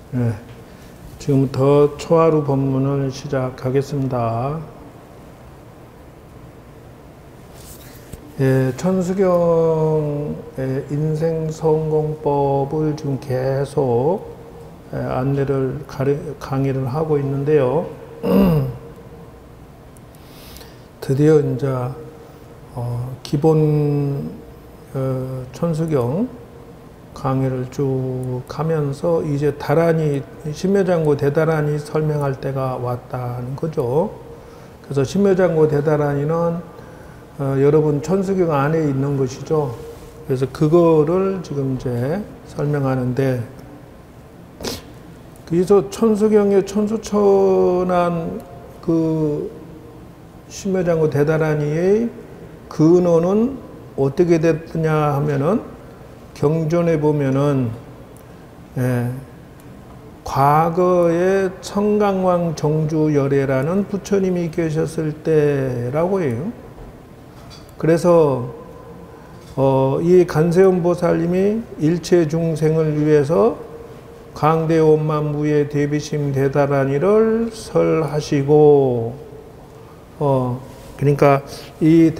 네, 지금부터 초하루 법문을 시작하겠습니다. 예, 천수경의 인생성공법을 지금 계속 안내를 강의를 하고 있는데요. 드디어 이제 기본 천수경 강의를 쭉 가면서 이제 다란히 심묘장구 대다란이 설명할 때가 왔다는 거죠. 그래서 심묘장구 대다란이는 여러분 천수경 안에 있는 것이죠. 그래서 그거를 지금 이제 설명하는데, 그래서 천수경의 천수천한 그 심묘장구 대다란이의 근원은 어떻게 됐느냐 하면은, 경전에 보면은 과거에 청강왕 정주열애라는 부처님이 계셨을 때라고 해요. 그래서 이 간세음 보살님이 일체 중생을 위해서 강대원만무의 대비심 대다란이를 설하시고, 그러니까 이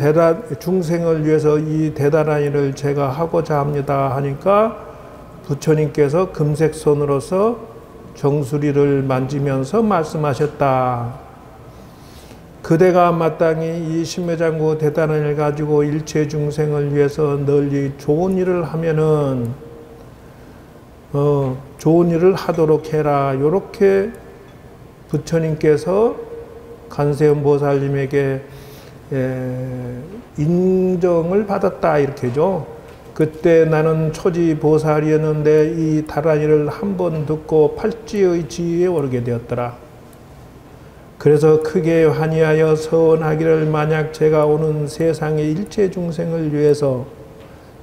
중생을 위해서 이 대다란이를 제가 하고자 합니다 하니까 부처님께서 금색손으로서 정수리를 만지면서 말씀하셨다. 그대가 마땅히 이 심묘장구 대다란이를 가지고 일체 중생을 위해서 널리 좋은 일을 하면은 좋은 일을 하도록 해라. 요렇게 부처님께서 간세음 보살님에게 인정을 받았다 이렇게죠. 그때 나는 초지보살이었는데 이 다란이를 한 번 듣고 팔찌의 지위에 오르게 되었더라. 그래서 크게 환희하여 서원하기를, 만약 제가 오는 세상의 일체 중생을 위해서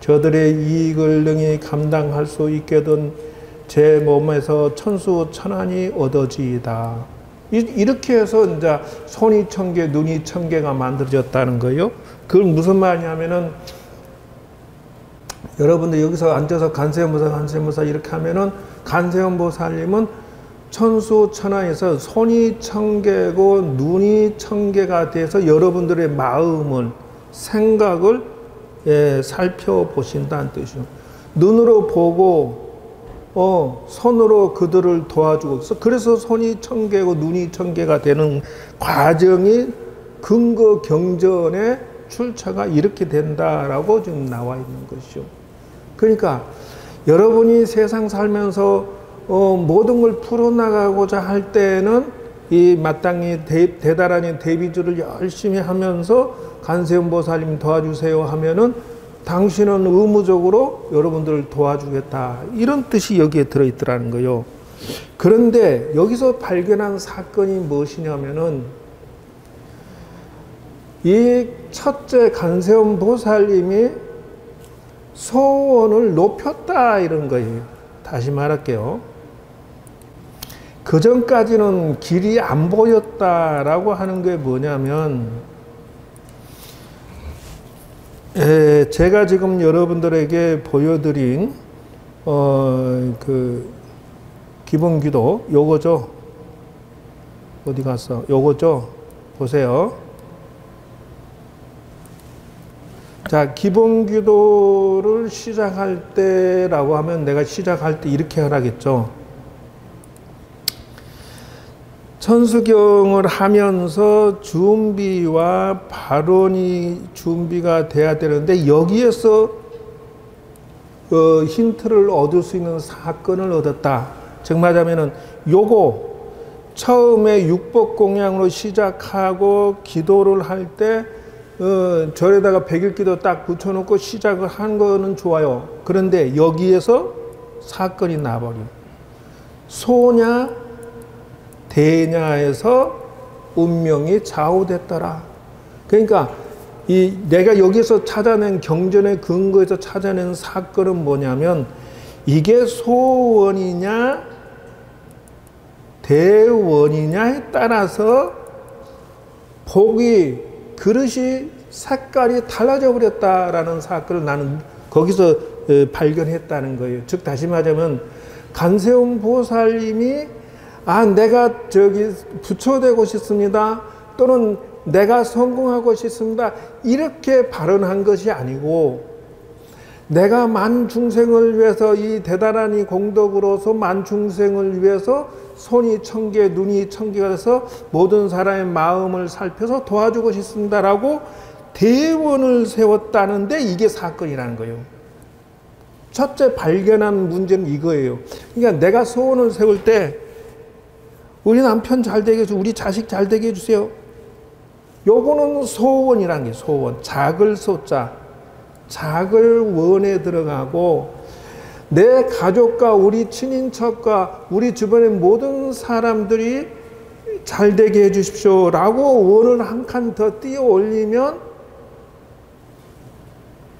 저들의 이익을 능히 감당할 수 있게 된 제 몸에서 천수천안이 얻어지이다. 이렇게 해서 이제 손이 천개, 눈이 천개가 만들어졌다는 거예요. 그건 무슨 말이냐면은, 여러분들 여기서 앉아서 간세음보살 이렇게 하면은, 간세음보살님은 천수천안에서 손이 천개고 눈이 천개가 돼서 여러분들의 마음을, 생각을 살펴보신다는 뜻이죠. 눈으로 보고 손으로 그들을 도와주고, 그래서 손이 천개고 눈이 천개가 되는 과정이 근거 경전의 출처가 이렇게 된다라고 지금 나와 있는 것이죠. 그러니까 여러분이 세상 살면서 모든 걸 풀어나가고자 할 때는 이 마땅히 대다란히 대비주를 열심히 하면서 간세음 보살님 도와주세요 하면은 당신은 의무적으로 여러분들을 도와주겠다, 이런 뜻이 여기에 들어있더라는 거예요. 그런데 여기서 발견한 사건이 무엇이냐면은, 이 첫째 간세음 보살님이 소원을 높였다 이런 거예요. 다시 말할게요. 그 전까지는 길이 안 보였다라고 하는 게 뭐냐면, 제가 지금 여러분들에게 보여드린 그 기본기도 요거죠. 어디 갔어? 요거죠. 보세요. 자, 기본기도를 시작할 때라고 하면, 내가 시작할 때 이렇게 하라겠죠. 천수경을 하면서 준비와 발언이 준비가 돼야 되는데, 여기에서 힌트를 얻을 수 있는 사건을 얻었다. 즉 말하면은 요거 처음에 육법공양으로 시작하고 기도를 할 때 절에다가 백일기도 딱 붙여놓고 시작을 한 거는 좋아요. 그런데 여기에서 사건이 나버려. 소냐 대냐에서 운명이 좌우됐더라. 그러니까 내가 여기서 찾아낸 경전의 근거에서 찾아낸 사건은 뭐냐면, 이게 소원이냐 대원이냐에 따라서 복이, 그릇이 색깔이 달라져 버렸다라는 사건을 나는 거기서 발견했다는 거예요. 즉 다시 말하자면, 간세음 보살님이 내가 저기 부처되고 싶습니다. 또는 내가 성공하고 싶습니다. 이렇게 발언한 것이 아니고 내가 만중생을 위해서 이 대단한 이 공덕으로서 만중생을 위해서 손이 1000개, 눈이 1000개가 돼서 모든 사람의 마음을 살펴서 도와주고 싶습니다라고 대원을 세웠다는데 이게 사건이라는 거예요. 첫째 발견한 문제는 이거예요. 그러니까 내가 소원을 세울 때 우리 남편 잘 되게 해주세요. 우리 자식 잘 되게 해주세요. 요거는 소원이라는 게 소원. 작을 소자. 작을 원에 들어가고 내 가족과 우리 친인척과 우리 주변의 모든 사람들이 잘 되게 해 주십시오 라고 원을 한 칸 더 띄어 올리면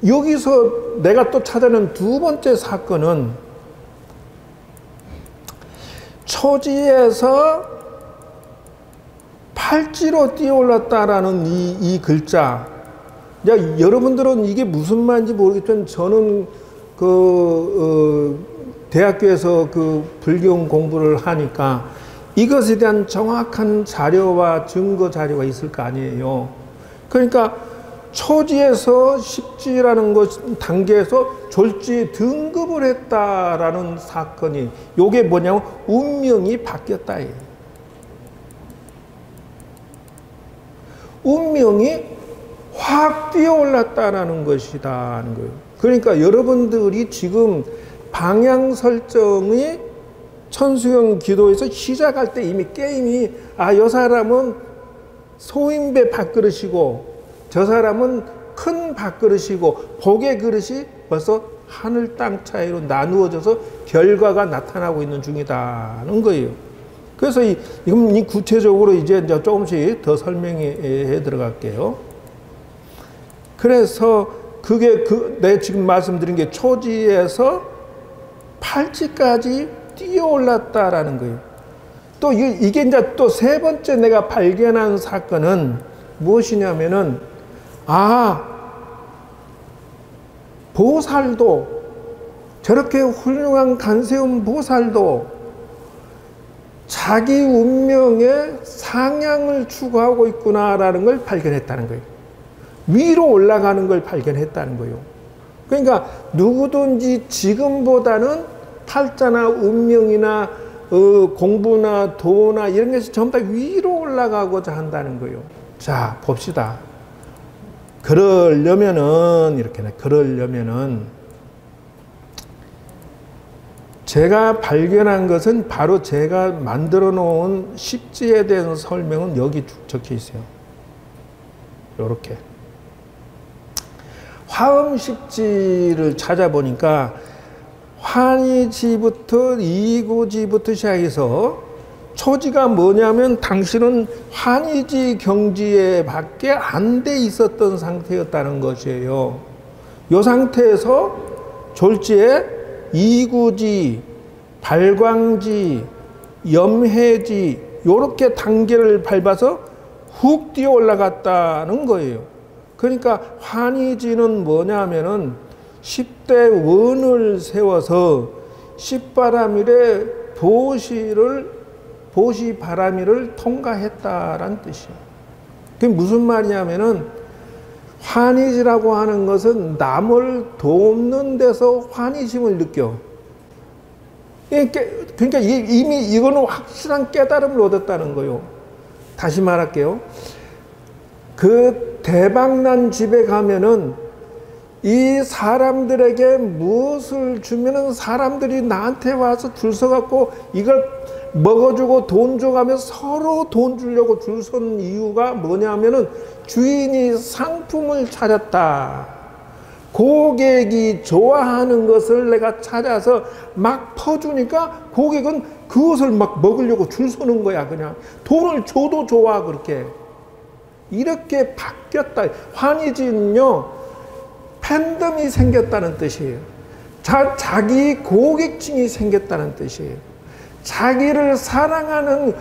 여기서 내가 또 찾아낸 두 번째 사건은 초지에서 팔찌로 뛰어 올랐다라는 이 글자. 여러분들은 이게 무슨 말인지 모르겠지만 저는 대학교에서 불경 공부를 하니까 이것에 대한 정확한 자료와 증거 자료가 있을 거 아니에요. 그러니까 초지에서 십지라는 것 단계에서 졸지 등급을 했다라는 사건이 요게 뭐냐면 운명이 바뀌었다. 운명이 확 뛰어올랐다라는 것이다 하는 거예요. 그러니까 여러분들이 지금 방향 설정이 천수경 기도에서 시작할 때 이미 게임이 요 사람은 소인배 밥그릇이고 저 사람은 큰 밥그릇이고 복의 그릇이 벌써 하늘 땅 차이로 나누어져서 결과가 나타나고 있는 중이다는 거예요. 그래서 이건 구체적으로 이제 조금씩 더 설명해 들어갈게요. 그래서 그게 내가 지금 말씀드린 게 초지에서 팔찌까지 뛰어 올랐다라는 거예요. 또 이게 이제 또 세 번째 내가 발견한 사건은 무엇이냐면은 보살도 저렇게 훌륭한 간세음 보살도 자기 운명의 상향을 추구하고 있구나라는 걸 발견했다는 거예요. 위로 올라가는 걸 발견했다는 거예요. 그러니까 누구든지 지금보다는 팔자나 운명이나 공부나 도나 이런 것이 전부 다 위로 올라가고자 한다는 거예요. 자, 봅시다. 그러려면은 제가 발견한 것은 바로 제가 만들어 놓은 십지에 대한 설명은 여기 적혀 있어요. 요렇게. 화엄십지를 찾아보니까 환희지부터 이구지부터 시작해서 초지가 뭐냐면 당신은 환희지 경지에 밖에 안 돼 있었던 상태였다는 것이에요. 이 상태에서 졸지에 이구지, 발광지, 염해지 요렇게 단계를 밟아서 훅 뛰어 올라갔다는 거예요. 그러니까 환희지는 뭐냐면은 10대 원을 세워서 10바라밀의 보시바라밀을 통과했다라는 뜻이에요. 그게 무슨 말이냐면은 환희지라고 하는 것은 남을 돕는 데서 환희심을 느껴. 그러니까 이미 이거는 확실한 깨달음을 얻었다는 거예요. 다시 말할게요. 그 대박난 집에 가면은 이 사람들에게 무엇을 주면은 사람들이 나한테 와서 줄 서갖고 이걸 먹어주고 돈 줘가며 서로 돈 주려고 줄 서는 이유가 뭐냐면은 주인이 상품을 찾았다. 고객이 좋아하는 것을 내가 찾아서 막 퍼주니까 고객은 그것을 막 먹으려고 줄 서는 거야. 그냥 돈을 줘도 좋아. 그렇게 이렇게 바뀌었다. 환희지는요 팬덤이 생겼다는 뜻이에요. 자기 고객층이 생겼다는 뜻이에요. 자기를 사랑하는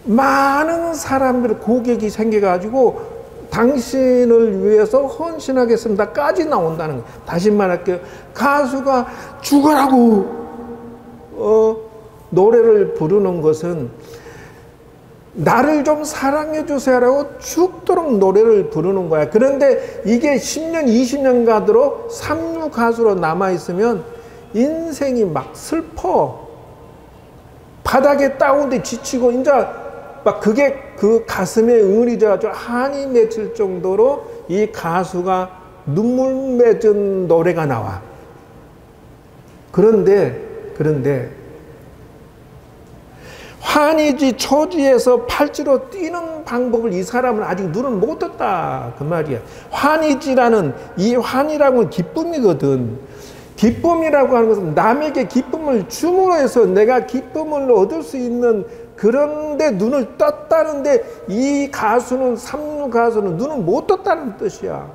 많은 사람들 고객이 생겨가지고 당신을 위해서 헌신하겠습니다까지 나온다는 거예요. 다시 말할게요. 가수가 죽어라고 노래를 부르는 것은 나를 좀 사랑해 주세요라고 죽도록 노래를 부르는 거야. 그런데 이게 10년, 20년 가도록 삼류 가수로 남아있으면 인생이 막 슬퍼. 바닥에 다운돼 지치고, 이제 막 그게 그 가슴에 응어리 져가지고 한이 맺힐 정도로 이 가수가 눈물 맺은 노래가 나와. 그런데 환희지 초지에서 팔찌로 뛰는 방법을 이 사람은 아직 눈을 못 떴다 그 말이야. 환희지라는 이 환희라고는 기쁨이거든. 기쁨이라고 하는 것은 남에게 기쁨을 줌으로 해서 내가 기쁨을 얻을 수 있는, 그런데 눈을 떴다는데 이 가수는, 삼류 가수는 눈을 못 떴다는 뜻이야.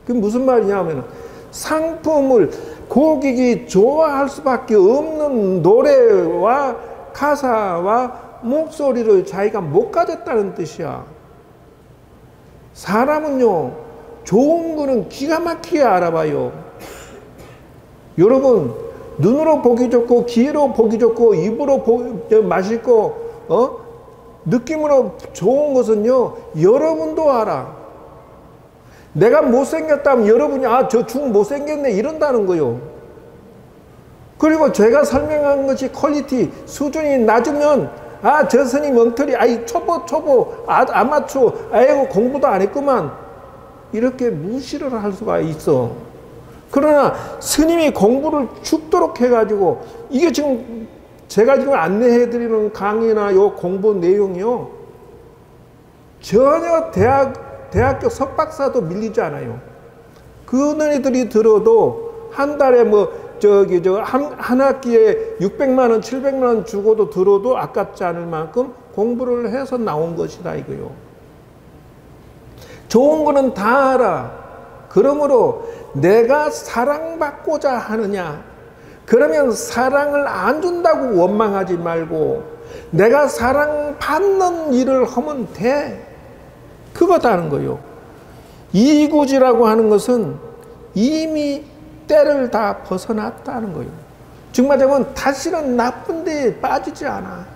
그게 무슨 말이냐면 상품을 고객이 좋아할 수밖에 없는 노래와 가사와 목소리를 자기가 못 가졌다는 뜻이야. 사람은요, 좋은 거는 기가 막히게 알아봐요. 여러분, 눈으로 보기 좋고, 귀로 보기 좋고, 입으로 맛있고, 느낌으로 좋은 것은요, 여러분도 알아. 내가 못생겼다면 여러분이, 저 중 못생겼네, 이런다는 거요. 그리고 제가 설명한 것이 퀄리티, 수준이 낮으면, 저 스님 엉터리, 초보, 아마추어, 아이고, 공부도 안 했구만. 이렇게 무시를 할 수가 있어. 그러나 스님이 공부를 죽도록 해가지고, 이게 지금 제가 지금 안내해드리는 강의나 요 공부 내용이요, 전혀 대학교 석박사도 밀리지 않아요. 그 너희들이 들어도 한 달에 한 학기에 600만 원, 700만 원 주고도 들어도 아깝지 않을 만큼 공부를 해서 나온 것이다 이거요. 좋은 거는 다 알아. 그러므로 내가 사랑받고자 하느냐? 그러면 사랑을 안 준다고 원망하지 말고 내가 사랑받는 일을 하면 돼. 그거다는 거요. 이구지라고 하는 것은 이미 때를 다 벗어났다는 거예요. 정말하면 다시는 나쁜 데에 빠지지 않아.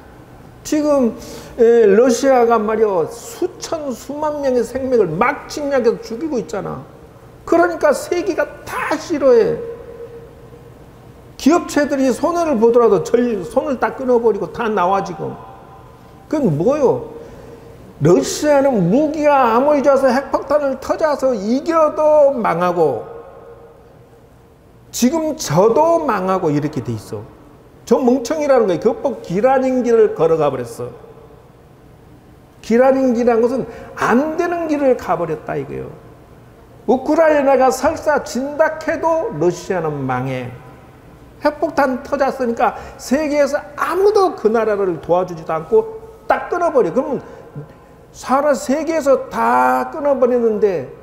지금 러시아가 말이야 수천 수만 명의 생명을 막 침략해서 죽이고 있잖아. 그러니까 세계가 다 싫어해. 기업체들이 손해를 보더라도 손을 다 끊어버리고 다 나와 지금. 그건 뭐요? 러시아는 무기가 아무리 좋아서 핵폭탄을 터져서 이겨도 망하고 지금 저도 망하고 이렇게 돼 있어. 저 멍청이라는 거예요. 그것 기라는 길을 걸어가 버렸어. 기라는 길이라는 것은 안 되는 길을 가버렸다 이거예요. 우크라이나가 설사 진다 해도 러시아는 망해. 핵폭탄 터졌으니까 세계에서 아무도 그 나라를 도와주지도 않고 딱 끊어버려. 그러면 사라 세계에서 다 끊어버리는데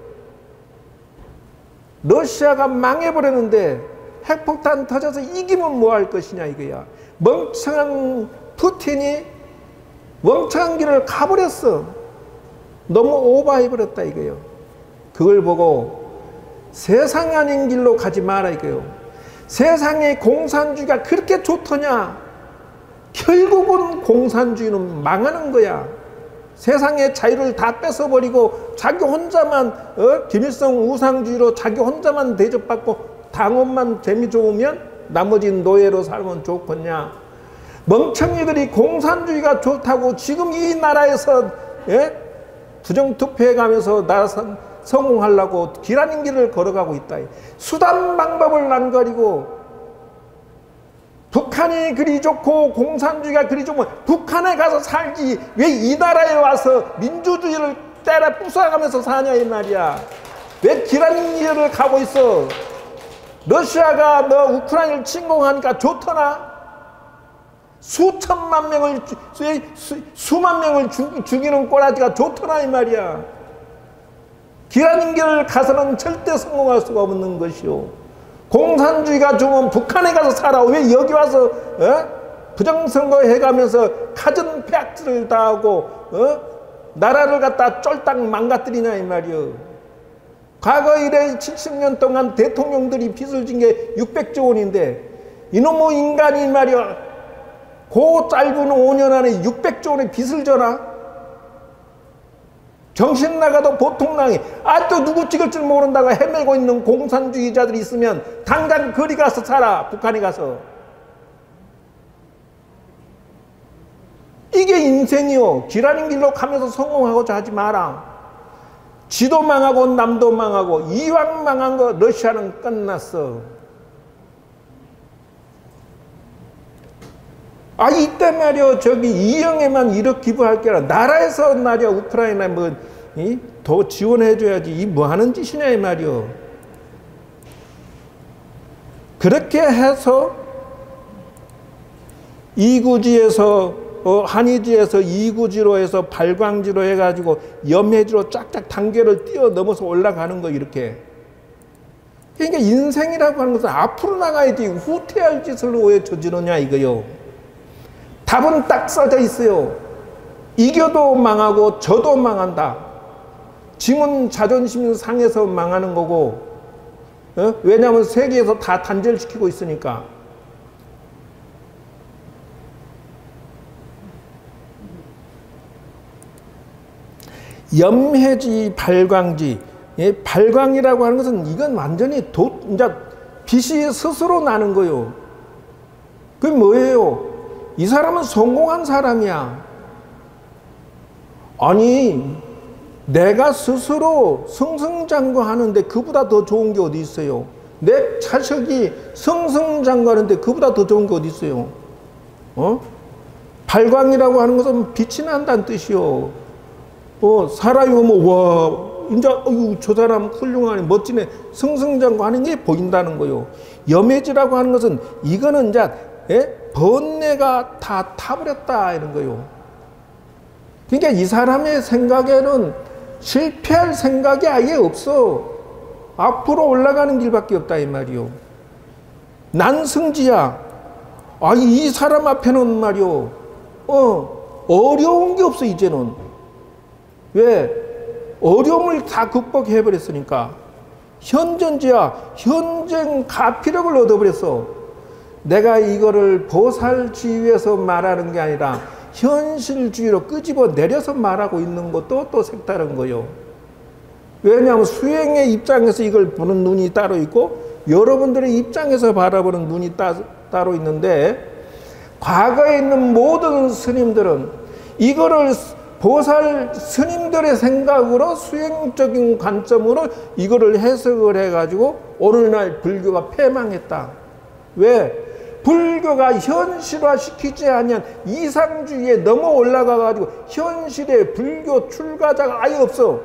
러시아가 망해버렸는데 핵폭탄 터져서 이기면 뭐 할 것이냐 이거야. 멍청한 푸틴이 멍청한 길을 가버렸어. 너무 오버해버렸다 이거요. 그걸 보고 세상 아닌 길로 가지 마라 이거요. 세상의 공산주의가 그렇게 좋더냐? 결국은 공산주의는 망하는 거야. 세상의 자유를 다 뺏어버리고 자기 혼자만 김일성 우상주의로 자기 혼자만 대접받고 당원만 재미 좋으면 나머지 노예로 살면 좋겠냐. 멍청이들이 공산주의가 좋다고 지금 이 나라에서 부정투표해가면서 나라 성공하려고 길 아닌 길을 걸어가고 있다. 수단 방법을 안 가리고 북한이 그리 좋고 공산주의가 그리 좋으면 북한에 가서 살지 왜 이 나라에 와서 민주주의를 때려 부숴가면서 사냐 이 말이야. 왜 길 아닌 길을 가고 있어. 러시아가 너 우크라이나를 침공하니까 좋더나? 수천만 명을 수만 명을 죽이는 꼬라지가 좋더나 이 말이야. 길 아닌 길을 가서는 절대 성공할 수가 없는 것이오. 공산주의가 좋으면 북한에 가서 살아. 왜 여기 와서 부정선거 해가면서 가전폐악질을 당하고 나라를 갖다 쫄딱 망가뜨리냐 이 말이오. 과거 이래 70년 동안 대통령들이 빚을 진 게 600조 원인데 이놈의 인간이 말이야, 그 짧은 5년 안에 600조 원의 빚을 져라? 정신 나가도 보통 낭이 아직도 누구 찍을 줄 모른다고 헤매고 있는 공산주의자들이 있으면 당장 거리 가서 살아. 북한에 가서. 이게 인생이요. 기라는 길로 가면서 성공하고자 하지 마라. 지도 망하고 남도 망하고 이왕 망한 거 러시아는 끝났어. 아, 이때 말이야, 저기 이영애만 1억 기부할 게 아니라 나라에서 말이야, 우크라이나 더 지원해줘야지. 이 뭐 하는 짓이냐, 이 말이야. 그렇게 해서 이구지에서 한의지에서 이구지로 해서 발광지로 해가지고 염해지로 쫙쫙 단계를 뛰어넘어서 올라가는 거, 이렇게. 그러니까 인생이라고 하는 것은 앞으로 나가야지 후퇴할 짓을 왜 저지르냐, 이거요. 답은 딱 써져 있어요. 이겨도 망하고 져도 망한다. 짐은 자존심 상해서 망하는 거고, 왜냐하면 세계에서 다 단절시키고 있으니까. 염해지, 발광지. 발광이라고 하는 것은 이건 완전히 이제 빛이 스스로 나는 거요. 그게 뭐예요? 이 사람은 성공한 사람이야. 아니, 내가 스스로 승승장구하는데 그보다 더 좋은 게 어디 있어요? 내 자식이 승승장구하는데 그보다 더 좋은 게 어디 있어요? 발광이라고 하는 것은 빛이 난다는 뜻이요. 사람이 오면, 와, 이제, 저 사람 훌륭하네, 멋지네, 승승장구하는 게 보인다는 거요. 염해지라고 하는 것은, 이거는 이제, 번뇌가 다 타버렸다, 이런 거요. 그러니까 이 사람의 생각에는 실패할 생각이 아예 없어. 앞으로 올라가는 길밖에 없다, 이 말이요. 난승지야. 이 사람 앞에는 말이요. 어려운 게 없어, 이제는. 왜? 어려움을 다 극복해버렸으니까. 현전지야. 현전 가피력을 얻어버렸어. 내가 이거를 보살주의에서 말하는 게 아니라 현실주의로 끄집어 내려서 말하고 있는 것도 또 색다른 거요. 왜냐하면 수행의 입장에서 이걸 보는 눈이 따로 있고 여러분들의 입장에서 바라보는 눈이 따로 있는데, 과거에 있는 모든 스님들은 이거를 보살 스님들의 생각으로 수행적인 관점으로 이거를 해석을 해가지고 오늘날 불교가 패망했다. 왜? 불교가 현실화시키지 아니한 이상주의에 넘어 올라가가지고 현실에 불교 출가자가 아예 없어.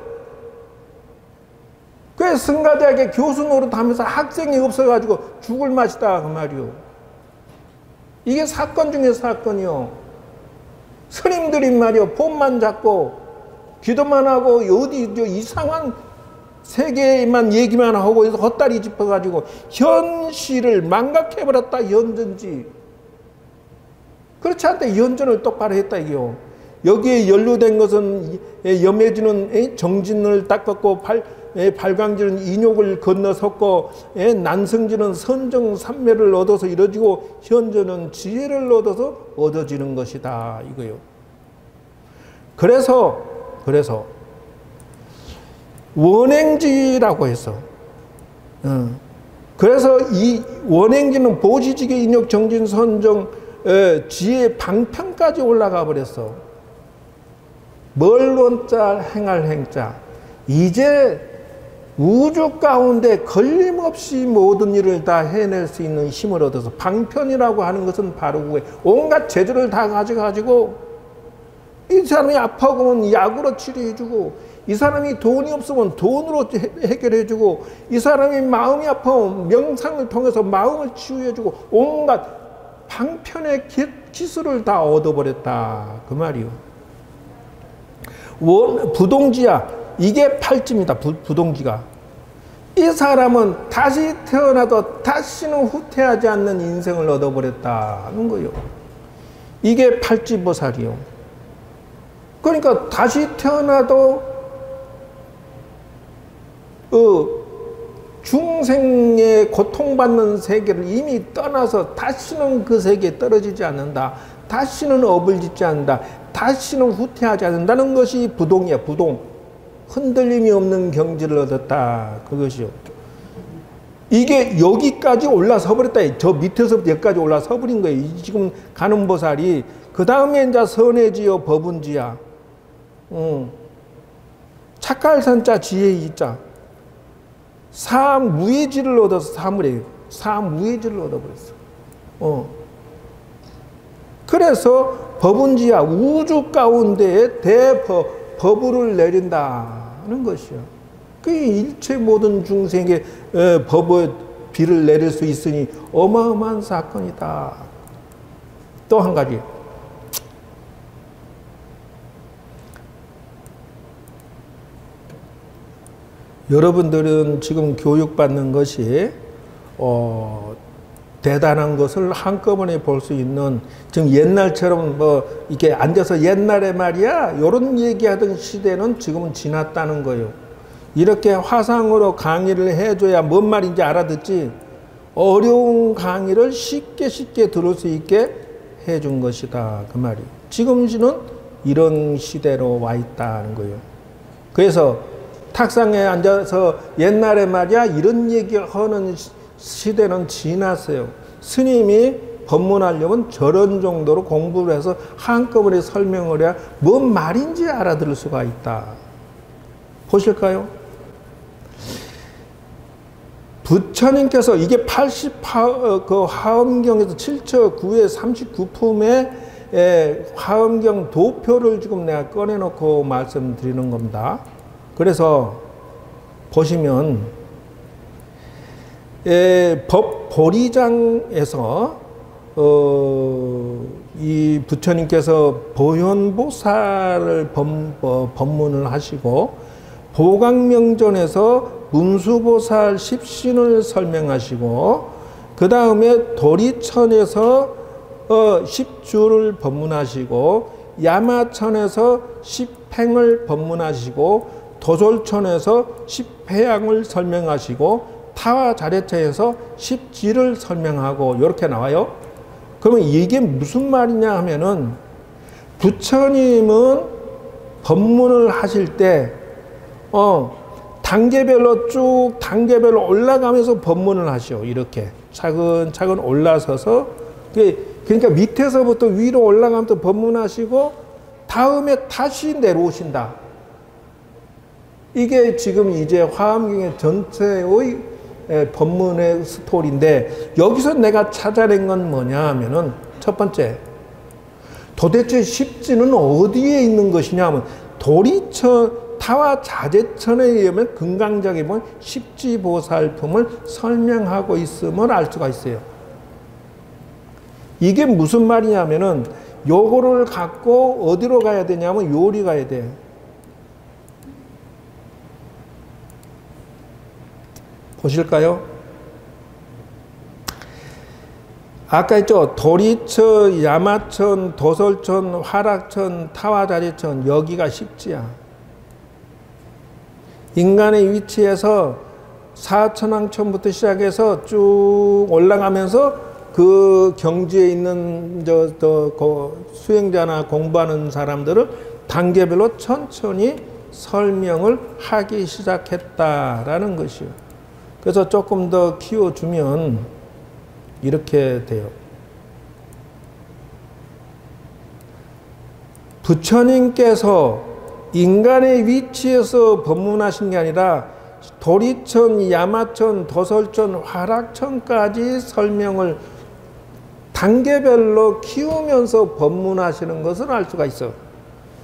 그래서 승가대학에 교수 노릇하면서 학생이 없어가지고 죽을 맛이다, 그 말이요. 이게 사건 중에 사건이요. 스님들이 말이요, 폼만 잡고 기도만 하고 어디 이상한 세계만 얘기만 하고 해서 헛다리 짚어가지고 현실을 망각해버렸다, 현전지. 그렇지 않다, 현전을 똑바로 했다, 이게요. 여기에 연루된 것은 염해지는 정진을 닦았고, 발광지는 인욕을 건너섰고, 난승지는 선정삼매를 얻어서 이루어지고, 현전은 지혜를 얻어서 얻어지는 것이다, 이거요. 그래서 원행지라고 했어. 그래서 이 원행지는 보시지계, 인욕, 정진, 선정, 지혜, 방편까지 올라가 버렸어. 뭘 원자, 행할 행자. 이제 우주 가운데 걸림없이 모든 일을 다 해낼 수 있는 힘을 얻어서, 방편이라고 하는 것은 바로 그게 온갖 재주를 다 가져가지고, 이 사람이 아파하면 약으로 치료해주고, 이 사람이 돈이 없으면 돈으로 해결해주고, 이 사람이 마음이 아파하면 명상을 통해서 마음을 치유해주고, 온갖 방편의 기술을 다 얻어버렸다, 그 말이요. 부동지야. 이게 팔찌입니다, 부동지가. 이 사람은 다시 태어나도 다시는 후퇴하지 않는 인생을 얻어버렸다는 거예요. 이게 팔찌보살이요. 그러니까 다시 태어나도 중생의 고통받는 세계를 이미 떠나서 다시는 그 세계에 떨어지지 않는다. 다시는 업을 짓지 않는다. 다시는 후퇴하지 않는다는 것이 부동이야, 부동. 흔들림이 없는 경지를 얻었다. 그것이요. 이게 여기까지 올라서 버렸다. 저 밑에서부터 여기까지 올라서 버린 거예요. 지금 가는 보살이. 그 다음에 이제 선해지요, 법운지야. 착갈산자, 지혜이자. 사무예지를 얻어서 사물이에요. 사무예지를 얻어버렸어. 그래서 법운지야, 우주 가운데에 대법을 내린다는 것이요. 그 일체 모든 중생에게 법의 비를 내릴 수 있으니 어마어마한 사건이다. 또 한 가지. 여러분들은 지금 교육받는 것이 대단한 것을 한꺼번에 볼 수 있는, 지금 옛날처럼 뭐 이렇게 앉아서 옛날에 말이야 이런 얘기하던 시대는 지금은 지났다는 거예요. 이렇게 화상으로 강의를 해줘야 뭔 말인지 알아듣지, 어려운 강의를 쉽게 들을 수 있게 해준 것이다, 그 말이. 지금은 이런 시대로 와 있다는 거예요. 그래서 탁상에 앉아서 옛날에 말이야 이런 얘기하는 시대는 지났어요. 스님이 법문하려면 저런 정도로 공부를 해서 한꺼번에 설명을 해야 뭔 말인지 알아들을 수가 있다. 보실까요? 부처님께서 이게 그 화엄경에서 7처 9회 39품의 화엄경 도표를 지금 내가 꺼내놓고 말씀드리는 겁니다. 그래서 보시면 법보리장에서 이 부처님께서 보현보살을 법문을 하시고, 보강명전에서 문수보살 십신을 설명하시고, 그 다음에 도리천에서 십주를 법문하시고, 야마천에서 십행을 법문하시고, 도솔천에서 십회양을 설명하시고, 타와자레처에서 십지를 설명하고, 이렇게 나와요. 그러면 이게 무슨 말이냐 하면은, 부처님은 법문을 하실 때 단계별로 쭉 단계별로 올라가면서 법문을 하시오. 이렇게 차근차근 올라서서, 그러니까 밑에서부터 위로 올라가면서 법문하시고 다음에 다시 내려오신다. 이게 지금 이제 화엄경의 전체의 법문의 스토리인데, 여기서 내가 찾아낸 건 뭐냐 하면은, 첫 번째, 도대체 십지는 어디에 있는 것이냐 하면, 도리천 타와자재천에 의하면 금강장에 보면 십지보살품을 설명하고 있음을 알 수가 있어요. 이게 무슨 말이냐면은, 요거를 갖고 어디로 가야 되냐면 요리 가야 돼. 보실까요? 아까 있죠. 도리천, 야마천, 도솔천, 화락천, 타와자재천, 여기가 십지야. 인간의 위치에서 사천왕천부터 시작해서 쭉 올라가면서 그 경지에 있는 수행자나 공부하는 사람들을 단계별로 천천히 설명을 하기 시작했다라는 것이요. 그래서 조금 더 키워주면 이렇게 돼요. 부처님께서 인간의 위치에서 법문하신 게 아니라 도리천, 야마천, 도솔천, 화락천까지 설명을 단계별로 키우면서 법문하시는 것을 알 수가 있어.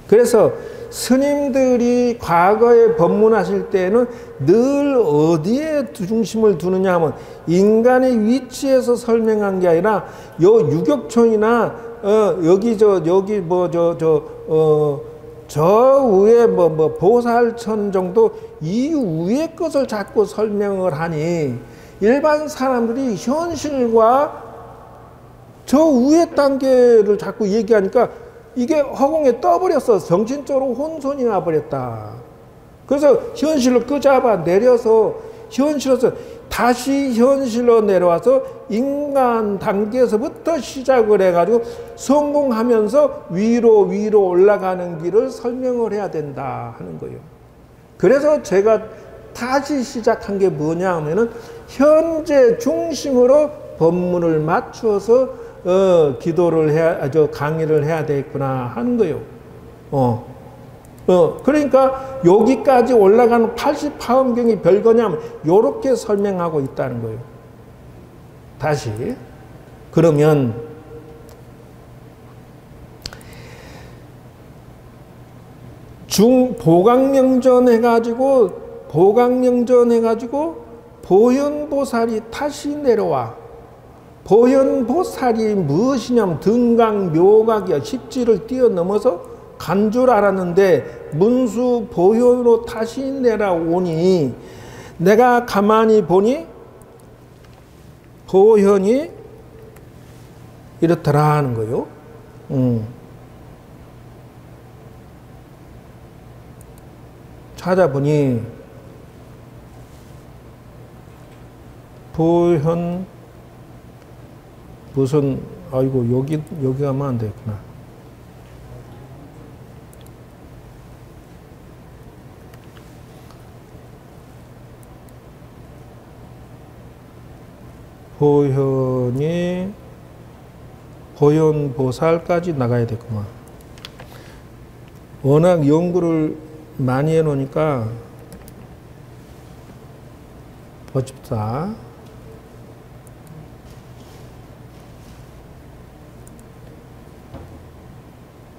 그래서 스님들이 과거에 법문하실 때는 늘 어디에 중심을 두느냐 하면, 인간의 위치에서 설명한 게 아니라 요 유격천이나 저 위에 보살천 정도 이 위의 것을 자꾸 설명을 하니, 일반 사람들이 현실과 저 위의 단계를 자꾸 얘기하니까 이게 허공에 떠버렸어. 정신적으로 혼선이 나버렸다. 그래서 현실을 끄잡아 내려서 현실로서 다시 현실로 내려와서 인간 단계에서부터 시작을 해가지고 성공하면서 위로 올라가는 길을 설명을 해야 된다 하는 거예요. 그래서 제가 다시 시작한 게 뭐냐 하면은 현재 중심으로 법문을 맞추어서 기도를 강의를 해야 되겠구나 하는 거예요. 그러니까 여기까지 올라가는 80파음경이 별거냐면 요렇게 설명하고 있다는 거예요. 다시. 그러면 보강명전 해가지고 보현보살이 다시 내려와. 보현보살이 무엇이냐면 등강, 묘각이야. 십지를 뛰어넘어서 간 줄 알았는데 문수 보현으로 다시 내려오니 내가 가만히 보니 보현이 이렇더라 하는 거예요. 찾아보니 보현 무슨 아이고 여기 가면 안 되겠구나. 보현이 보현보살까지 나가야 되구만. 워낙 연구를 많이 해놓으니까 어렵다.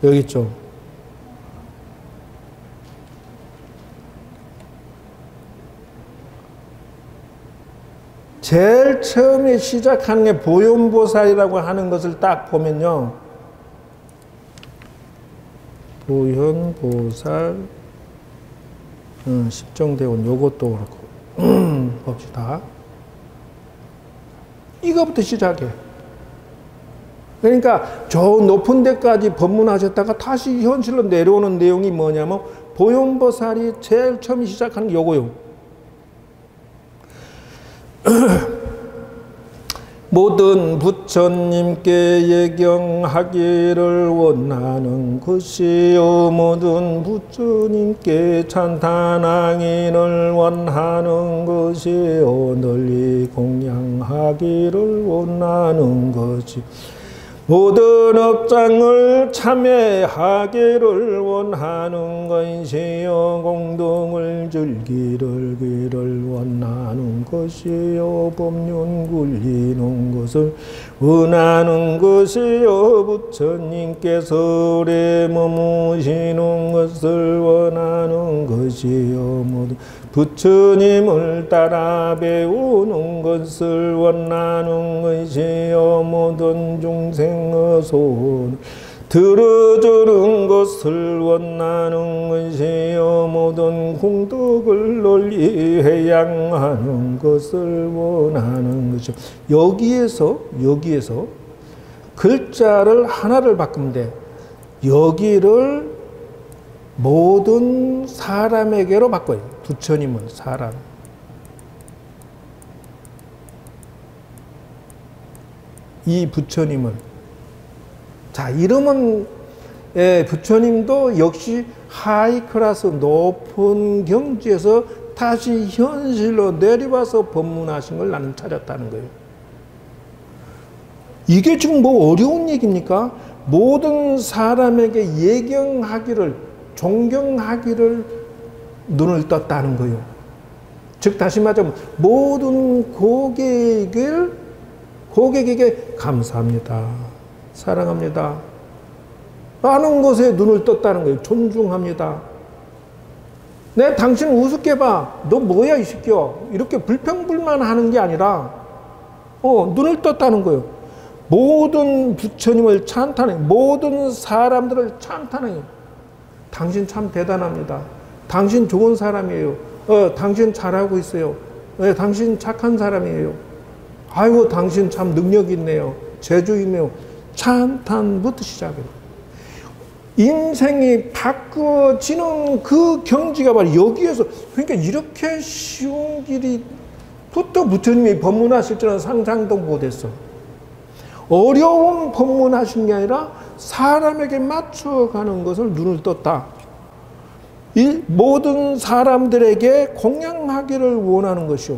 여기 있죠. 제일 처음에 시작하는 게 보현보살이라고 하는 것을 딱 보면요. 보현보살 십정대원 요것도 그렇고 봅시다. 이거부터 시작해. 그러니까 저 높은 데까지 법문하셨다가 다시 현실로 내려오는 내용이 뭐냐면 보현보살이 제일 처음 시작하는 게 요거요. 모든 부처님께 예경하기를 원하는 것이요 모든 부처님께 찬탄하기를 원하는 것이요 널리 공양하기를 원하는 것이 모든 업장을 참회하기를 원하는 것이요 공동을 즐기를 원하는 것이요 법륜 굴리는 것을 원하는 것이요 부처님께서 오래 머무시는 것을 원하는 것이요 모든 부처님을 따라 배우는 것을 원하는 것이요 모든 중생의 소원을 들어주는 것을 원하는 것이요 모든 공덕을 널리 회양하는 것을 원하는 것이요. 여기에서 글자를 하나를 바꾸면 돼. 여기를 모든 사람에게로 바꿔요. 부처님은 사람. 이 부처님은 자 이러면 부처님도 역시 하이 클래스 높은 경지에서 다시 현실로 내려와서 법문하신 걸 나는 찾았다는 거예요. 이게 지금 뭐 어려운 얘기입니까? 모든 사람에게 예경하기를 존경하기를 눈을 떴다는 거예요. 즉 다시 말하면 모든 고객에게 감사합니다. 사랑합니다. 하는 것에 눈을 떴다는 거예요. 존중합니다. 내 당신 우습게 봐. 너 뭐야 이 새끼야. 이렇게 불평불만하는 게 아니라 눈을 떴다는 거예요. 모든 부처님을 찬탄해. 모든 사람들을 찬탄해. 당신 참 대단합니다. 당신 좋은 사람이에요. 당신 잘하고 있어요. 당신 착한 사람이에요. 아이고 당신 참 능력 있네요. 재주 있네요. 찬탄부터 시작해요. 인생이 바꿔지는 그 경지가 바로 여기에서 그러니까 이렇게 쉬운 길이 부터 부처님이 법문하실 줄은 상상도 못했어. 어려운 법문하신 게 아니라 사람에게 맞춰가는 것을 눈을 떴다. 이 모든 사람들에게 공양하기를 원하는 것이요.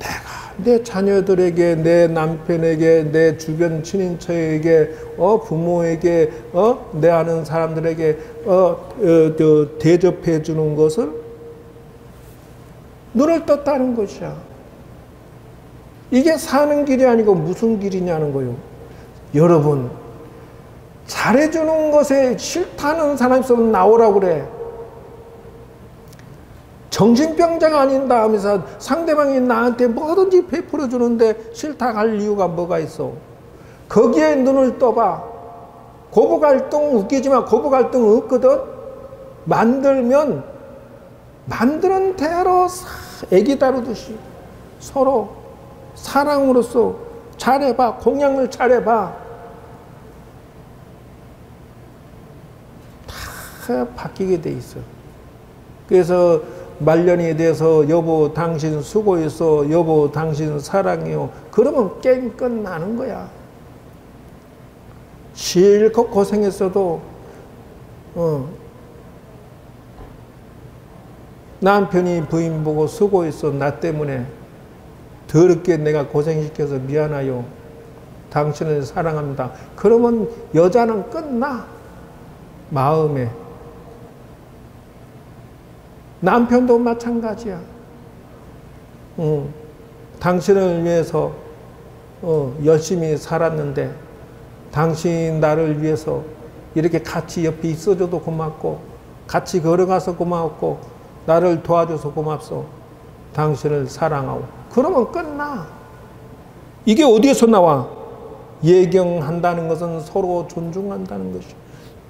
내가 내 자녀들에게, 내 남편에게, 내 주변 친인척에게, 부모에게, 내 아는 사람들에게 대접해 주는 것을 눈을 떴다는 것이야. 이게 사는 길이 아니고 무슨 길이냐는 거요. 여러분, 잘해주는 것에 싫다는 사람이 있으면 나오라고 그래. 정신병자가 아닌다 하면서 상대방이 나한테 뭐든지 베풀어 주는데 싫다 할 이유가 뭐가 있어? 거기에 눈을 떠봐. 고부갈등 웃기지만 고부갈등 없거든. 만들면 만드는 대로 애기 다루듯이 서로 사랑으로서 잘해봐. 공양을 잘해봐. 다 바뀌게 돼 있어. 그래서 말년이 돼서 여보 당신 수고했어, 여보 당신 사랑해요, 그러면 게임 끝나는 거야. 실컷 고생했어도 남편이 부인 보고 수고했어, 나 때문에 더럽게 내가 고생시켜서 미안해요, 당신을 사랑합니다, 그러면 여자는 끝나. 마음에. 남편도 마찬가지야. 당신을 위해서 열심히 살았는데 당신 나를 위해서 이렇게 같이 옆에 있어줘도 고맙고 같이 걸어가서 고맙고 나를 도와줘서 고맙소. 당신을 사랑하고. 그러면 끝나. 이게 어디에서 나와? 예경한다는 것은 서로 존중한다는 것이요.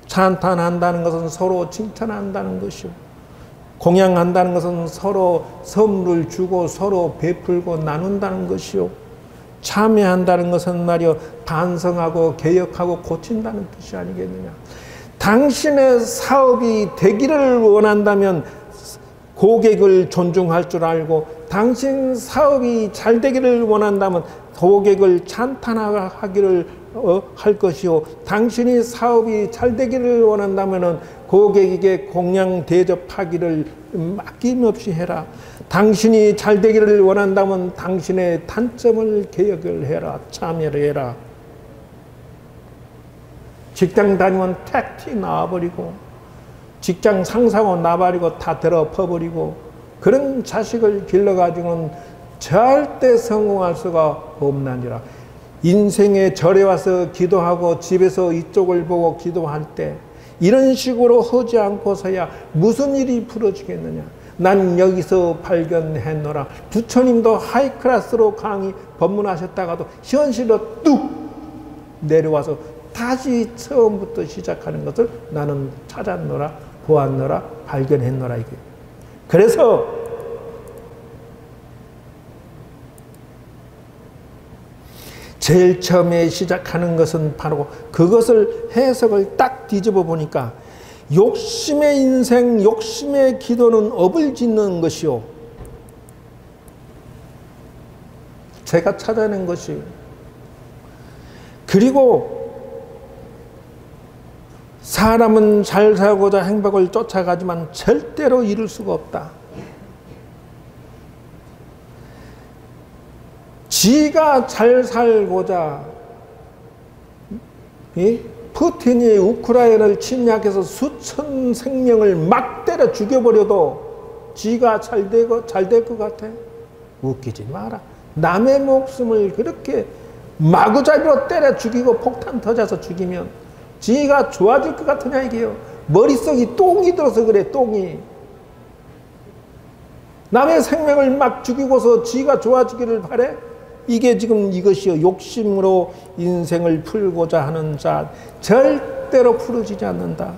찬탄한다는 것은 서로 칭찬한다는 것이요. 공양한다는 것은 서로 선물을 주고 서로 베풀고 나눈다는 것이요. 참여한다는 것은 말이요, 반성하고 개혁하고 고친다는 뜻이 아니겠느냐. 당신의 사업이 되기를 원한다면 고객을 존중할 줄 알고, 당신 사업이 잘 되기를 원한다면 고객을 찬탄하기를 할 것이요, 당신이 사업이 잘 되기를 원한다면 고객에게 공양 대접하기를 아낌없이 해라. 당신이 잘 되기를 원한다면 당신의 단점을 개혁을 해라. 참여를 해라. 직장 다니면 택티 나와버리고 직장 상사고 나발이고 다 엎어버리고 그런 자식을 길러가지고는 절대 성공할 수가 없나니라. 인생의 절에 와서 기도하고 집에서 이쪽을 보고 기도할 때 이런 식으로 하지 않고서야 무슨 일이 벌어지겠느냐. 난 여기서 발견했노라. 부처님도 하이클래스로 강의 법문하셨다가도 현실로 뚝 내려와서 다시 처음부터 시작하는 것을 나는 찾았노라, 보았노라, 발견했노라. 이게. 그래서 제일 처음에 시작하는 것은 바로 그것을 해석을 딱 뒤집어 보니까 욕심의 인생, 욕심의 기도는 업을 짓는 것이요. 제가 찾아낸 것이. 그리고 사람은 잘 살고자 행복을 쫓아가지만 절대로 이룰 수가 없다. 지가 잘 살고자 푸틴이 우크라이나를 침략해서 수천 생명을 막 때려 죽여버려도 지가 잘 될 것 같아? 웃기지 마라. 남의 목숨을 그렇게 마구잡이로 때려 죽이고 폭탄 터져서 죽이면 지가 좋아질 것 같으냐 이게요. 머릿속이 똥이 들어서 그래. 똥이. 남의 생명을 막 죽이고서 지가 좋아지기를 바래? 이게 지금 이것이요. 욕심으로 인생을 풀고자 하는 자 절대로 풀어지지 않는다.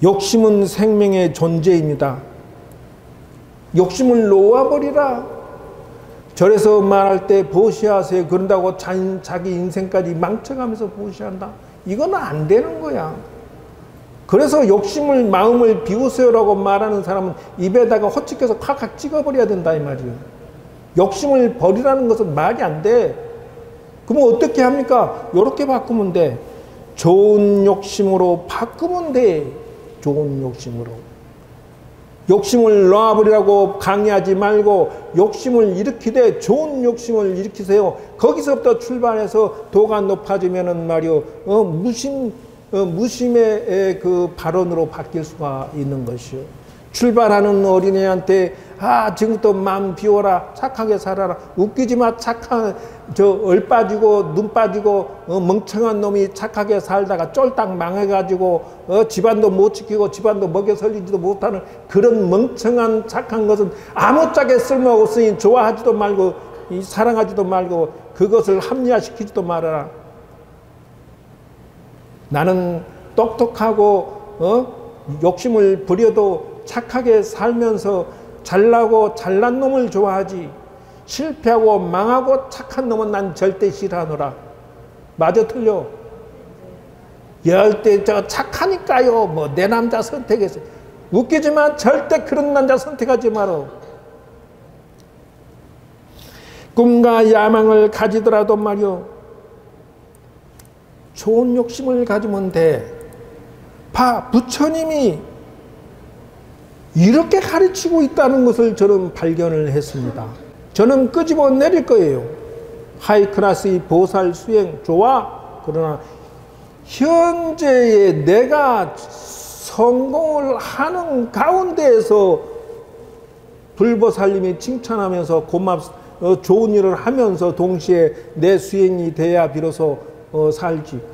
욕심은 생명의 존재입니다. 욕심을 놓아버리라. 절에서 말할 때 보시하세요. 그런다고 자기 인생까지 망쳐가면서 보시한다. 이건 안 되는 거야. 그래서 욕심을 마음을 비우세요라고 말하는 사람은 입에다가 호치켜서 콱콱 찍어버려야 된다 이 말이에요. 욕심을 버리라는 것은 말이 안 돼. 그러면 어떻게 합니까? 이렇게 바꾸면 돼. 좋은 욕심으로 바꾸면 돼. 좋은 욕심으로. 욕심을 놔버리라고 강요하지 말고 욕심을 일으키되 좋은 욕심을 일으키세요. 거기서부터 출발해서 도가 높아지면은 말이요, 무심의 그 발언으로 바뀔 수가 있는 것이요. 출발하는 어린애한테 지금부터 마음 비워라, 착하게 살아라, 웃기지 마, 착한 얼 빠지고 눈 빠지고 멍청한 놈이 착하게 살다가 쫄딱 망해가지고 집안도 못 지키고 집안도 먹여 살리지도 못하는 그런 멍청한 착한 것은 아무짝에 쓸모없으니 좋아하지도 말고 사랑하지도 말고 그것을 합리화시키지도 말아라. 나는 똑똑하고 욕심을 부려도 착하게 살면서 잘나고 잘난 놈을 좋아하지 실패하고 망하고 착한 놈은 난 절대 싫어하노라. 맞아 틀려? 열대 저 착하니까요 뭐 내 남자 선택해서 웃기지만 절대 그런 남자 선택하지 마라. 꿈과 야망을 가지더라도 말이요 좋은 욕심을 가지면 돼. 부처님이 이렇게 가르치고 있다는 것을 저는 발견을 했습니다. 저는 끄집어 내릴 거예요. 하이클래스의 보살 수행 좋아. 그러나 현재의 내가 성공을 하는 가운데에서 불보살님이 칭찬하면서 좋은 일을 하면서 동시에 내 수행이 돼야 비로소 살지.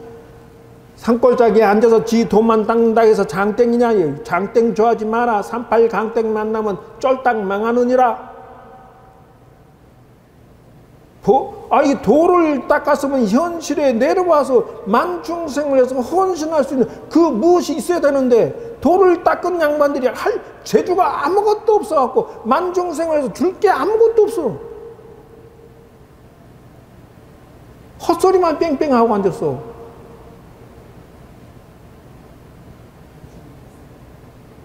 산골짜기에 앉아서 지 돈만 닦는다 해서 장땡이냐? 장땡 좋아하지 마라. 38 강땡 만나면 쫄딱 망하느니라. 이 돌을 닦았으면 현실에 내려와서 만중생을 해서 헌신할 수 있는 그 무엇이 있어야 되는데 돌을 닦은 양반들이 할 재주가 아무것도 없어갖고 만중생을 해서 줄 게 아무것도 없어. 헛소리만 뺑뺑하고 앉았어.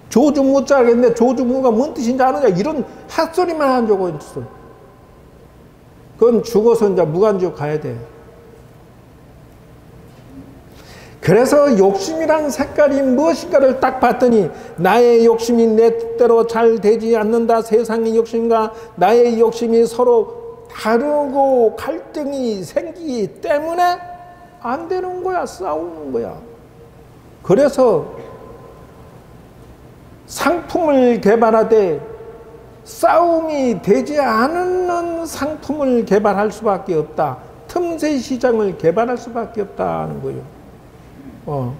조주무자겠네. 조주무가 뭔 뜻인지 아느냐. 이런 헛소리만 한 적이 있어. 그건 죽어서 이제 무간지옥 가야 돼. 그래서 욕심이란 색깔이 무엇인가를 딱 봤더니 나의 욕심이 내 뜻대로 잘 되지 않는다. 세상의 욕심과 나의 욕심이 서로 다르고 갈등이 생기기 때문에 안 되는 거야. 싸우는 거야. 그래서 상품을 개발하되 싸움이 되지 않는 상품을 개발할 수밖에 없다. 틈새 시장을 개발할 수밖에 없다는 거예요.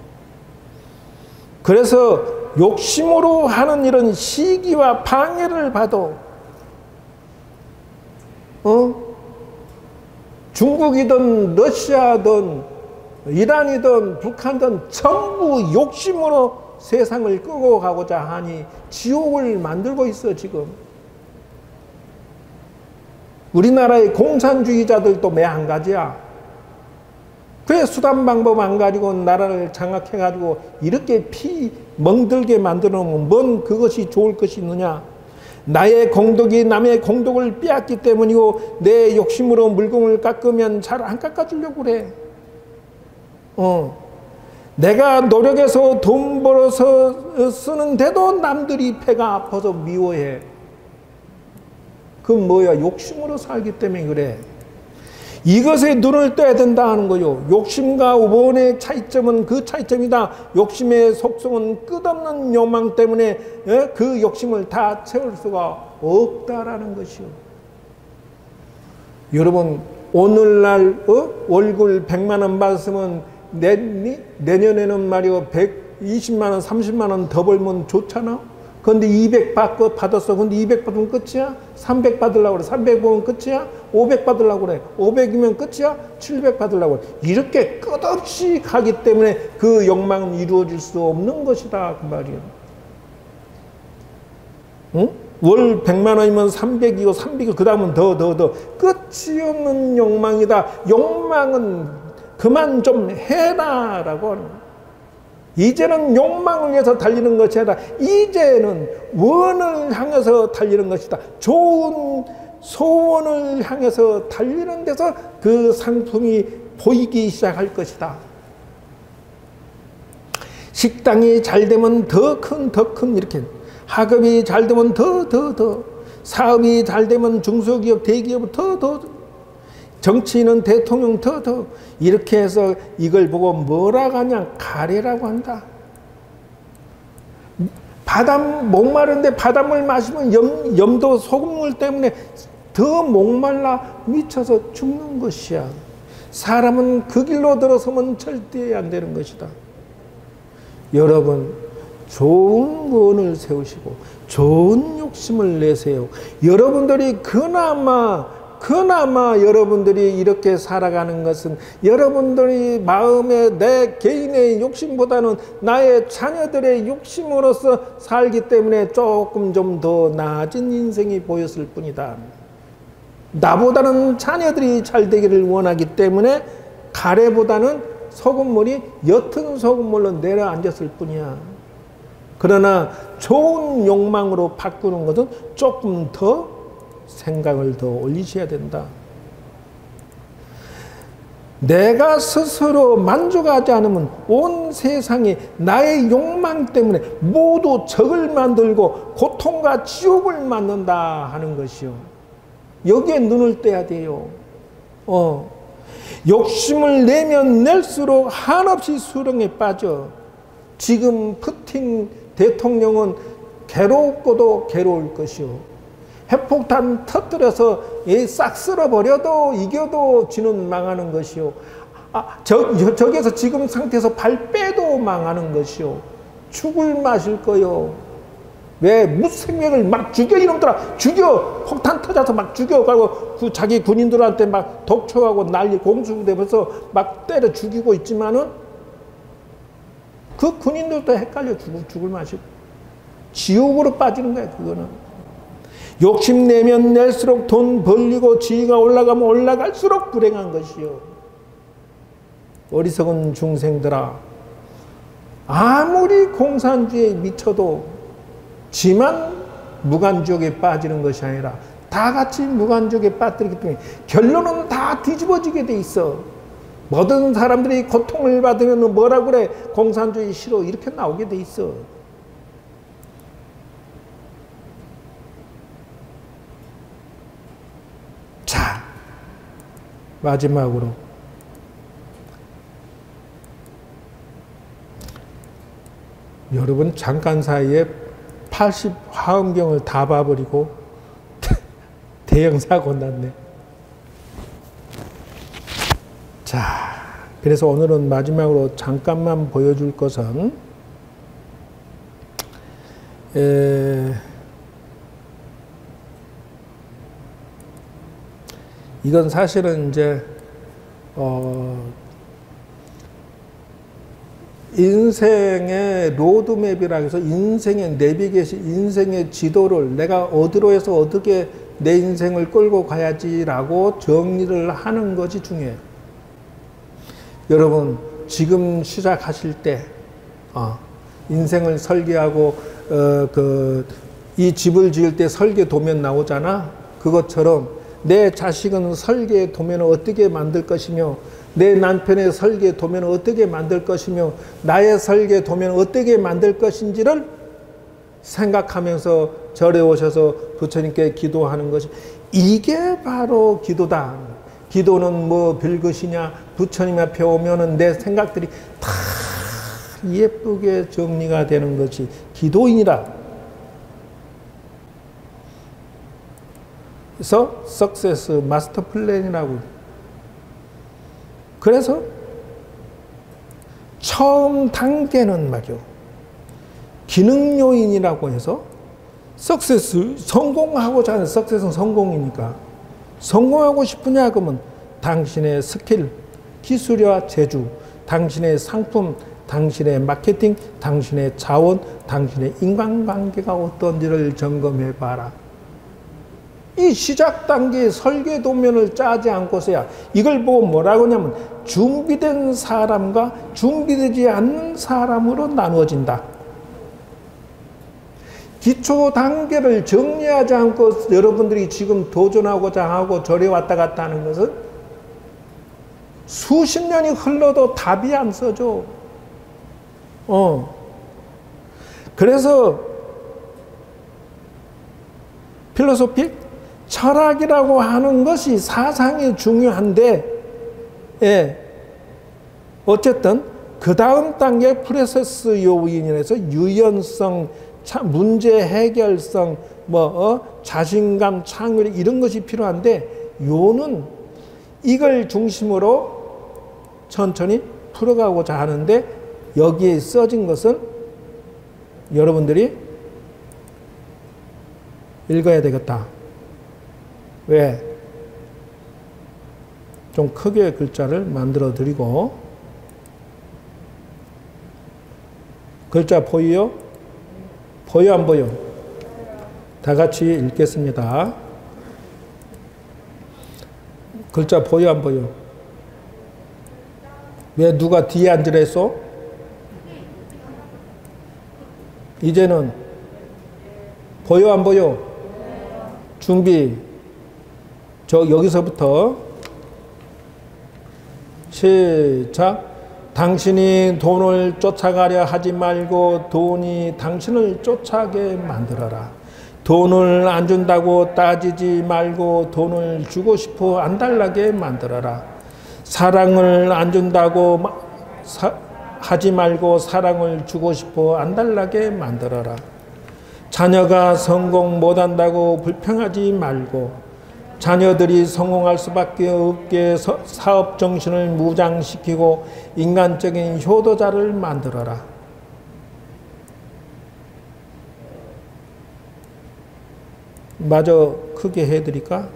그래서 욕심으로 하는 일은 시기와 방해를 봐도 중국이든 러시아든 이란이든 북한이든 전부 욕심으로 세상을 끌고 가고자 하니 지옥을 만들고 있어 지금. 우리나라의 공산주의자들도 매한가지야. 그 수단 방법 안 가지고 나라를 장악해가지고 이렇게 피 멍들게 만들어 놓으면 뭔 그것이 좋을 것이 있느냐. 나의 공덕이 남의 공덕을 빼앗기 때문이고 내 욕심으로 물건을 깎으면 잘 안 깎아주려고 그래. 내가 노력해서 돈 벌어서 쓰는데도 남들이 배가 아파서 미워해. 그건 뭐야? 욕심으로 살기 때문에 그래. 이것에 눈을 떠야 된다 하는 거요. 욕심과 원의 차이점은 그 차이점이다. 욕심의 속성은 끝없는 욕망 때문에 그 욕심을 다 채울 수가 없다라는 것이요. 여러분 오늘날 월급 100만 원 받았으면 내년에는 말이요 120만 원 30만 원 더 벌면 좋잖아. 그런데 200 받았어. 근데 200 받으면 끝이야? 300 받으려고 그래. 300 보면 끝이야? 500 받으려고 그래. 500이면 끝이야? 700 받으려고 그래. 이렇게 끝없이 가기 때문에 그 욕망은 이루어질 수 없는 것이다. 그 말이에요. 응? 월 100만 원이면 300이고 300이고 그 다음은 더 끝이 없는 욕망이다. 욕망은 그만 좀 해라 라고 하는 거예요. 이제는 욕망을 위해서 달리는 것이 아니라 이제는 원을 향해서 달리는 것이다. 좋은 소원을 향해서 달리는 데서 그 상품이 보이기 시작할 것이다. 식당이 잘 되면 더 큰 이렇게, 학업이 잘 되면 더, 사업이 잘 되면 중소기업, 대기업 더, 정치인은 대통령 더 이렇게 해서 이걸 보고 뭐라고 하냐? 가래라고 한다. 목마른데 바닷물 마시면 염도 소금물 때문에 더 목말라 미쳐서 죽는 것이야. 사람은 그 길로 들어서면 절대 안 되는 것이다. 여러분, 좋은 원을 세우시고 좋은 욕심을 내세요. 여러분들이 그나마 여러분들이 이렇게 살아가는 것은 여러분들이 마음에 내 개인의 욕심보다는 나의 자녀들의 욕심으로서 살기 때문에 조금 좀 더 나아진 인생이 보였을 뿐이다. 나보다는 자녀들이 잘 되기를 원하기 때문에 가래보다는 소금물이 옅은 소금물로 내려앉았을 뿐이야. 그러나 좋은 욕망으로 바꾸는 것은 조금 더 생각을 더 올리셔야 된다. 내가 스스로 만족하지 않으면 온 세상이 나의 욕망 때문에 모두 적을 만들고 고통과 지옥을 만든다 하는 것이요. 여기에 눈을 떼야 돼요. 욕심을 내면 낼수록 한없이 수렁에 빠져. 지금 푸틴 대통령은 괴롭고도 괴로울 것이요. 핵폭탄 터뜨려서 싹 쓸어버려도 이겨도 지는 망하는 것이요. 저기에서 지금 상태에서 발 빼도 망하는 것이요. 죽을 마실 거요. 왜? 무생명을 막 죽여, 이놈들아! 죽여! 폭탄 터져서 막 죽여! 그리고 자기 군인들한테 막 독촉하고 난리 공수되면서 막 때려 죽이고 있지만은 그 군인들도 헷갈려 죽을 마시고 지옥으로 빠지는 거야, 그거는. 욕심내면 낼수록 돈 벌리고 지위가 올라가면 올라갈수록 불행한 것이요. 어리석은 중생들아, 아무리 공산주의에 미쳐도 지만 무간지옥에 빠지는 것이 아니라 다 같이 무간지옥에 빠뜨리기 때문에 결론은 다 뒤집어지게 돼 있어. 모든 사람들이 고통을 받으면 뭐라 그래? 공산주의 싫어. 이렇게 나오게 돼 있어. 자, 마지막으로 여러분 잠깐 사이에 80 화엄경을 다 봐버리고 대형 사고 났네. 자, 그래서 오늘은 마지막으로 잠깐만 보여줄 것은 이건 사실은 이제 인생의 로드맵이라 해서 인생의 내비게이션, 인생의 지도를 내가 어디로 해서 어떻게 내 인생을 끌고 가야지라고 정리를 하는 것이 중요해요. 여러분 지금 시작하실 때 인생을 설계하고 이 집을 지을 때 설계 도면 나오잖아. 그것처럼 내 자식은 설계 도면을 어떻게 만들 것이며 내 남편의 설계 도면을 어떻게 만들 것이며 나의 설계 도면을 어떻게 만들 것인지를 생각하면서 절에 오셔서 부처님께 기도하는 것이 이게 바로 기도다. 기도는 뭐 별것이냐. 부처님 앞에 오면은 내 생각들이 다 예쁘게 정리가 되는 것이 기도인이라. 그래서 석세스 마스터 플랜이라고. 그래서 처음 단계는 말이요. 기능 요인이라고 해서 석세스 성공하고자 하는 석세스는 성공이니까 성공하고 싶으냐 그러면 당신의 스킬, 기술과 재주, 당신의 상품, 당신의 마케팅, 당신의 자원, 당신의 인간관계가 어떤지를 점검해 봐라. 이 시작 단계의 설계 도면을 짜지 않고서야 이걸 보고 뭐라고 하냐면 준비된 사람과 준비되지 않는 사람으로 나누어진다. 기초 단계를 정리하지 않고 여러분들이 지금 도전하고자 하고 절에 왔다 갔다 하는 것은 수십 년이 흘러도 답이 안 써져. 그래서 필로소피, 철학이라고 하는 것이 사상이 중요한데, 어쨌든 그 다음 단계 프로세스 요인에서 유연성, 문제 해결성, 자신감, 창의력 이런 것이 필요한데, 요는 이걸 중심으로 천천히 풀어가고자 하는데, 여기에 써진 것은 여러분들이 읽어야 되겠다. 왜? 좀 크게 글자를 만들어 드리고, 글자 보이요? 보여 안 보여? 다 같이 읽겠습니다. 글자 보여 안 보여? 왜 누가 뒤에 앉으라 했어? 이제는 보여 안 보여? 준비. 여기서부터 시작. 당신이 돈을 쫓아가려 하지 말고 돈이 당신을 쫓아가게 만들어라. 돈을 안 준다고 따지지 말고 돈을 주고 싶어 안 달라게 만들어라. 사랑을 안 준다고 하지 말고 사랑을 주고 싶어 안 달라게 만들어라. 자녀가 성공 못한다고 불평하지 말고 자녀들이 성공할 수밖에 없게 사업 정신을 무장시키고 인간적인 효도자를 만들어라. 마저 크게 해드릴까?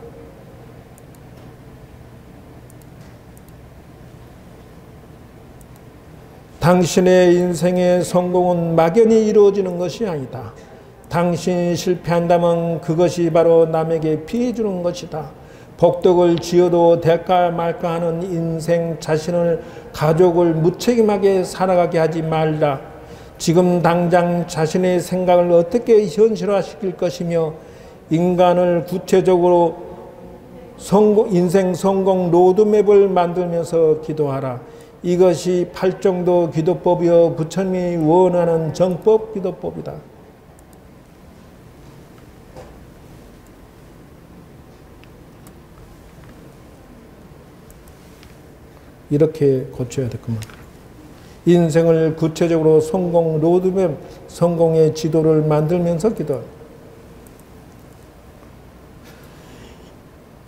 당신의 인생의 성공은 막연히 이루어지는 것이 아니다. 당신이 실패한다면 그것이 바로 남에게 피해 주는 것이다. 복덕을 지어도 될까 말까 하는 인생, 자신을, 가족을 무책임하게 살아가게 하지 말라. 지금 당장 자신의 생각을 어떻게 현실화시킬 것이며 인간을 구체적으로 인생 성공 로드맵을 만들면서 기도하라. 이것이 팔정도 기도법이여 부처님이 원하는 정법 기도법이다. 이렇게 고쳐야 될 것만. 인생을 구체적으로 성공 로드맵, 성공의 지도를 만들면서 기도하라.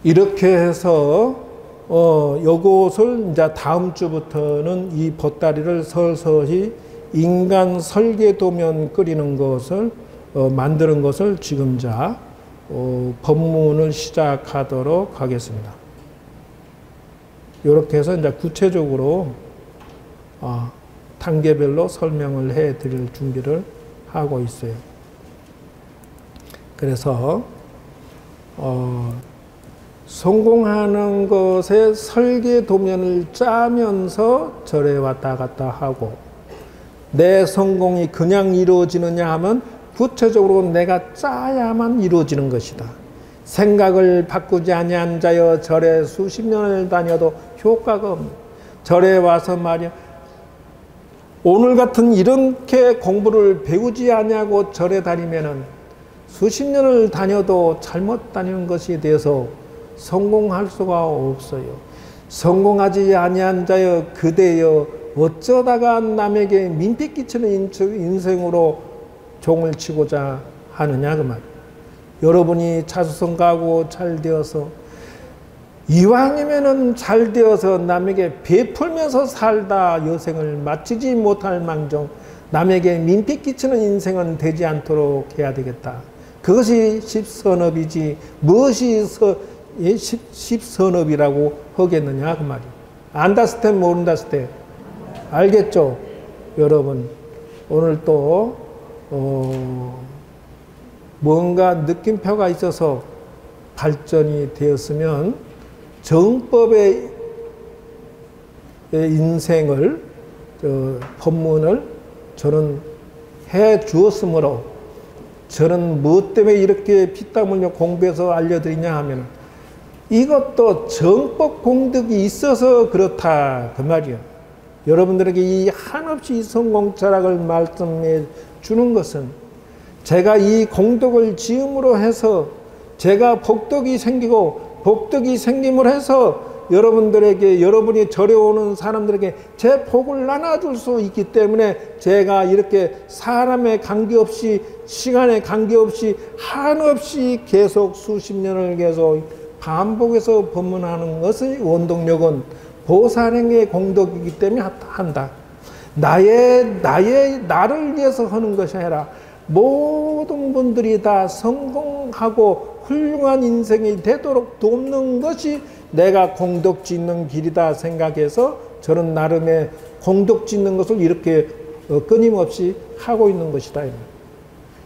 이렇게 해서 요것을 이제 다음 주부터는 이 보따리를 서서히 인간 설계도면 끓이는 것을 만드는 것을 지금 법문을 시작하도록 하겠습니다. 이렇게 해서 이제 구체적으로 단계별로 설명을 해 드릴 준비를 하고 있어요. 그래서 성공하는 것의 설계 도면을 짜면서 절에 왔다 갔다 하고, 내 성공이 그냥 이루어지느냐 하면 구체적으로 내가 짜야만 이루어지는 것이다. 생각을 바꾸지 아니한 자여 절에 수십 년을 다녀도 효과가 없는. 절에 와서 말이야, 오늘 같은 이렇게 공부를 배우지 아니하고 절에 다니면은 수십 년을 다녀도 잘못 다니는 것에 대해서 성공할 수가 없어요. 성공하지 아니한 자여 그대여 어쩌다가 남에게 민폐 끼치는 인생으로 종을 치고자 하느냐 그 말. 여러분이 자수성가하고 잘 되어서 이왕이면은 잘 되어서 남에게 베풀면서 살다 여생을 마치지 못할 망정 남에게 민폐 끼치는 인생은 되지 않도록 해야 되겠다. 그것이 십선업이지 무엇이 십선업이라고 하겠느냐 그 말이에요. 안다스 때 모른다스 때 알겠죠? 여러분 오늘 또 뭔가 느낌표가 있어서 발전이 되었으면 정법의 인생을 법문을 저는 해 주었으므로 저는 무엇 때문에 이렇게 피땀 흘려 공부해서 알려드리냐 하면 이것도 정법 공덕이 있어서 그렇다 그 말이요. 여러분들에게 이 한없이 성공 철학을 말씀해 주는 것은 제가 이 공덕을 지음으로 해서 제가 복덕이 생기고 복덕이 생김으로 해서 여러분들에게 여러분이 절에 오는 사람들에게 제 복을 나눠줄 수 있기 때문에 제가 이렇게 사람에 관계없이 시간에 관계없이 한없이 계속 수십 년을 계속 반복해서 법문하는 것의 원동력은 보살행의 공덕이기 때문에 한다. 나를 위해서 하는 것이 아니라 모든 분들이 다 성공하고 훌륭한 인생이 되도록 돕는 것이 내가 공덕 짓는 길이다 생각해서 저는 나름의 공덕 짓는 것을 이렇게 끊임없이 하고 있는 것이다.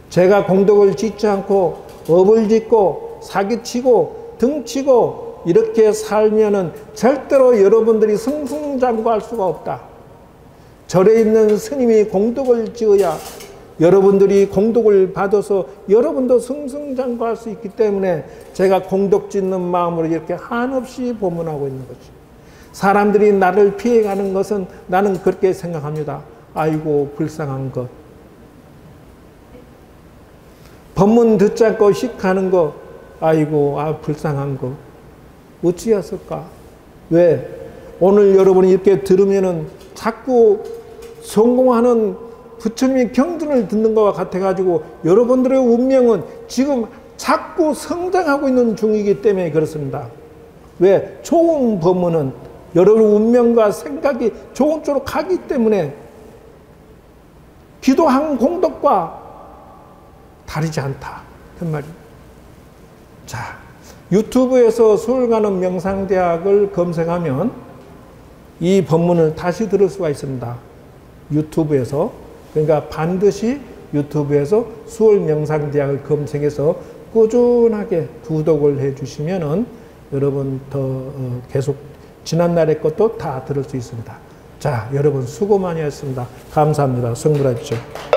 제가 공덕을 짓지 않고 업을 짓고 사기치고 등치고 이렇게 살면은 절대로 여러분들이 승승장구할 수가 없다. 절에 있는 스님이 공덕을 지어야 여러분들이 공덕을 받아서 여러분도 승승장구할 수 있기 때문에 제가 공덕 짓는 마음으로 이렇게 한없이 법문하고 있는 거지. 사람들이 나를 피해가는 것은 나는 그렇게 생각합니다. 아이고 불쌍한 것. 법문 듣지 않고 휙 가는 거 아이고 불쌍한 거. 어찌했을까? 왜? 오늘 여러분이 이렇게 들으면은 자꾸 성공하는 부처님의 경전을 듣는 것과 같아가지고 여러분들의 운명은 지금 자꾸 성장하고 있는 중이기 때문에 그렇습니다. 왜? 좋은 법문은 여러분 운명과 생각이 좋은 쪽으로 가기 때문에 기도한 공덕과 다르지 않다. 그 말이에요. 자, 유튜브에서 서울 가는 명상대학을 검색하면 이 법문을 다시 들을 수가 있습니다. 유튜브에서. 그러니까 반드시 유튜브에서 수월 명상대학을 검색해서 꾸준하게 구독을 해 주시면은 여러분 더 계속 지난날의 것도 다 들을 수 있습니다. 자, 여러분 수고 많이 했습니다. 감사합니다. 성불하십시오.